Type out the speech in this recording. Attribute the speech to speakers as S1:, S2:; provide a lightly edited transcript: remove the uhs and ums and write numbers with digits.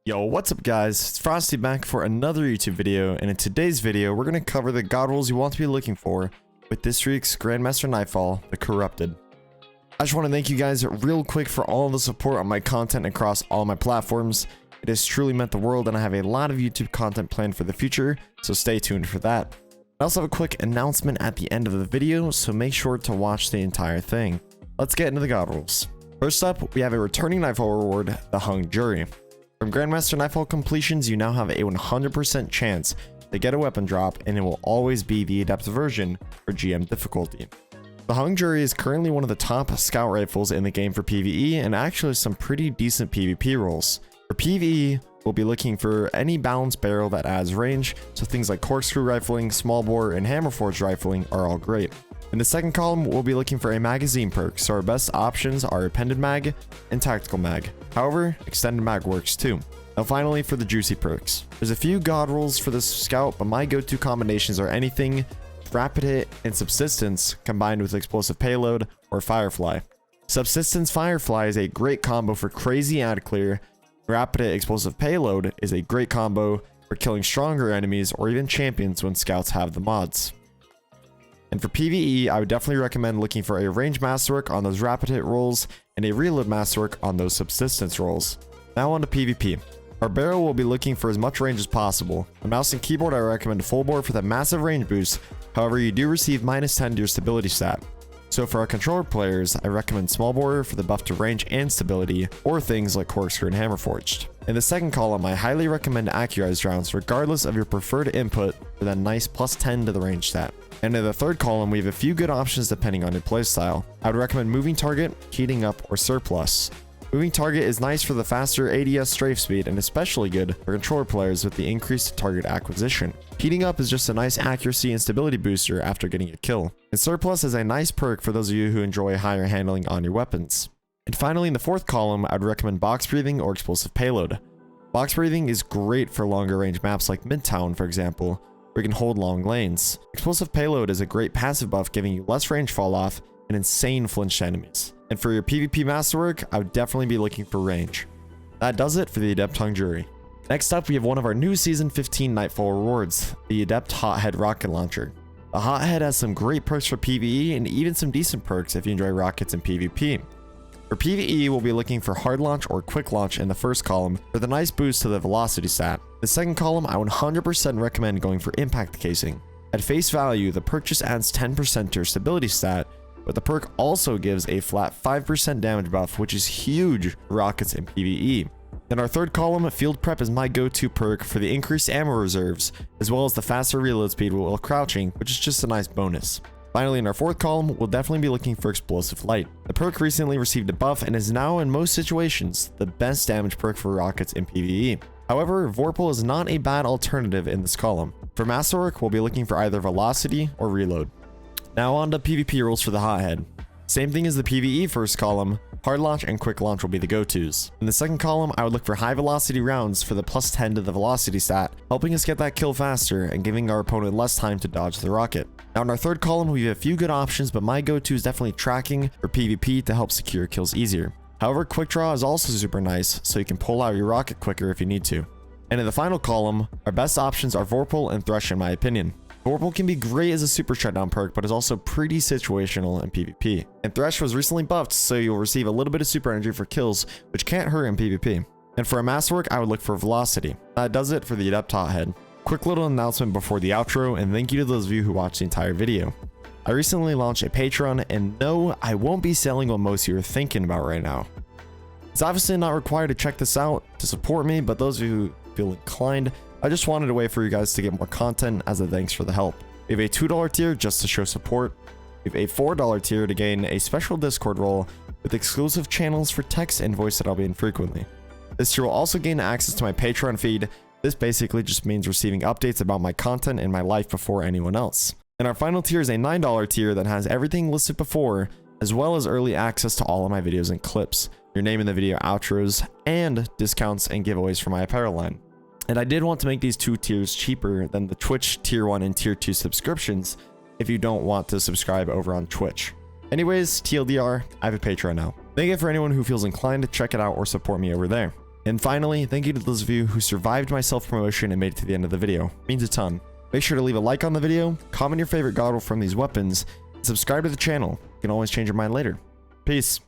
S1: Yo, what's up guys? It's Frostee back for another YouTube video, and in today's video, we're going to cover the god rolls you want to be looking for with this week's Grandmaster Nightfall, the Corrupted. I just want to thank you guys real quick for all the support on my content across all my platforms. It has truly meant the world, and I have a lot of YouTube content planned for the future, so stay tuned for that. I also have a quick announcement at the end of the video, so make sure to watch the entire thing. Let's get into the god rolls. First up, we have a returning Nightfall reward, the Hung Jury. From Grandmaster Nightfall completions, you now have a 100% chance to get a weapon drop, and it will always be the Adept version for GM difficulty. The Hung Jury is currently one of the top scout rifles in the game for PvE, and actually some pretty decent PvP rolls. For PvE, we'll be looking for any balanced barrel that adds range, so things like corkscrew rifling, small bore, and hammerforged rifling are all great. In the second column, we'll be looking for a magazine perk, so our best options are appended mag and tactical mag. However, extended mag works too. Now finally, for the juicy perks. There's a few god rolls for this scout, but my go-to combinations are anything rapid hit and subsistence combined with explosive payload or firefly. Subsistence firefly is a great combo for crazy ad clear. Rapid hit explosive payload is a great combo for killing stronger enemies or even champions when scouts have the mods. And for PvE, I would definitely recommend looking for a range masterwork on those rapid hit rolls and a reload masterwork on those subsistence rolls. Now on to PvP. Our barrel will be looking for as much range as possible. On mouse and keyboard, I recommend full bore for that massive range boost. However, you do receive -10 to your stability stat. So for our controller players, I recommend small bore for the buff to range and stability, or things like corkscrew and hammerforged. In the second column, I highly recommend accurized rounds regardless of your preferred input for that nice +10 to the range stat. And in the third column, we have a few good options depending on your playstyle. I would recommend moving target, heating up, or surplus. Moving target is nice for the faster ADS strafe speed and especially good for controller players with the increased target acquisition. Heating up is just a nice accuracy and stability booster after getting a kill. And surplus is a nice perk for those of you who enjoy higher handling on your weapons. And finally, in the fourth column, I'd recommend box breathing or explosive payload. Box breathing is great for longer range maps like Midtown, for example, where you can hold long lanes. Explosive payload is a great passive buff, giving you less range fall off and insane flinch to enemies. And for your PvP masterwork, I would definitely be looking for range. That does it for the Adept Hung Jury. Next up, we have one of our new Season 15 Nightfall rewards, the Adept Hothead Rocket Launcher. The Hothead has some great perks for PvE and even some decent perks if you enjoy rockets in PvP. For PvE, we'll be looking for hard launch or quick launch in the first column for the nice boost to the velocity stat. The second column, I 100% recommend going for impact casing. At face value, the perk just adds 10% to your stability stat, but the perk also gives a flat 5% damage buff, which is huge for rockets in PvE. In our third column, field prep is my go-to perk for the increased ammo reserves, as well as the faster reload speed while crouching, which is just a nice bonus. Finally, in our fourth column, we'll definitely be looking for explosive light. The perk recently received a buff and is now in most situations the best damage perk for rockets in PvE. However, Vorpal is not a bad alternative in this column. For masterwork, we'll be looking for either velocity or reload. Now on to PvP rules for the Hothead. Same thing as the PvE first column, hard launch and quick launch will be the go-tos. In the second column, I would look for high velocity rounds for the +10 to the velocity stat, helping us get that kill faster and giving our opponent less time to dodge the rocket. Now in our third column, we have a few good options, but my go-to is definitely tracking for PvP to help secure kills easier. However, quick draw is also super nice, so you can pull out your rocket quicker if you need to. And in the final column, our best options are Vorpal and Thresh in my opinion. Vorpal can be great as a super shutdown perk, but is also pretty situational in PvP. And Thresh was recently buffed, so you'll receive a little bit of super energy for kills, which can't hurt in PvP. And for a masterwork, I would look for velocity. That does it for the Adept Hothead. Quick little announcement before the outro, and thank you to those of you who watched the entire video. I recently launched a Patreon, and no, I won't be selling what most of you are thinking about right now. It's obviously not required to check this out to support me, but those of you who feel inclined, I just wanted a way for you guys to get more content as a thanks for the help. We have a $2 tier just to show support. We have a $4 tier to gain a special Discord role with exclusive channels for text and voice that I'll be in frequently. This tier will also gain access to my Patreon feed. This basically just means receiving updates about my content and my life before anyone else. And our final tier is a $9 tier that has everything listed before, as well as early access to all of my videos and clips, your name in the video outros, and discounts and giveaways for my apparel line. And I did want to make these two tiers cheaper than the Twitch tier 1 and tier 2 subscriptions if you don't want to subscribe over on Twitch. Anyways, TLDR, I have a Patreon now. Thank you for anyone who feels inclined to check it out or support me over there. And finally, thank you to those of you who survived my self-promotion and made it to the end of the video. It means a ton. Make sure to leave a like on the video, comment your favorite god roll from these weapons, and subscribe to the channel. You can always change your mind later. Peace.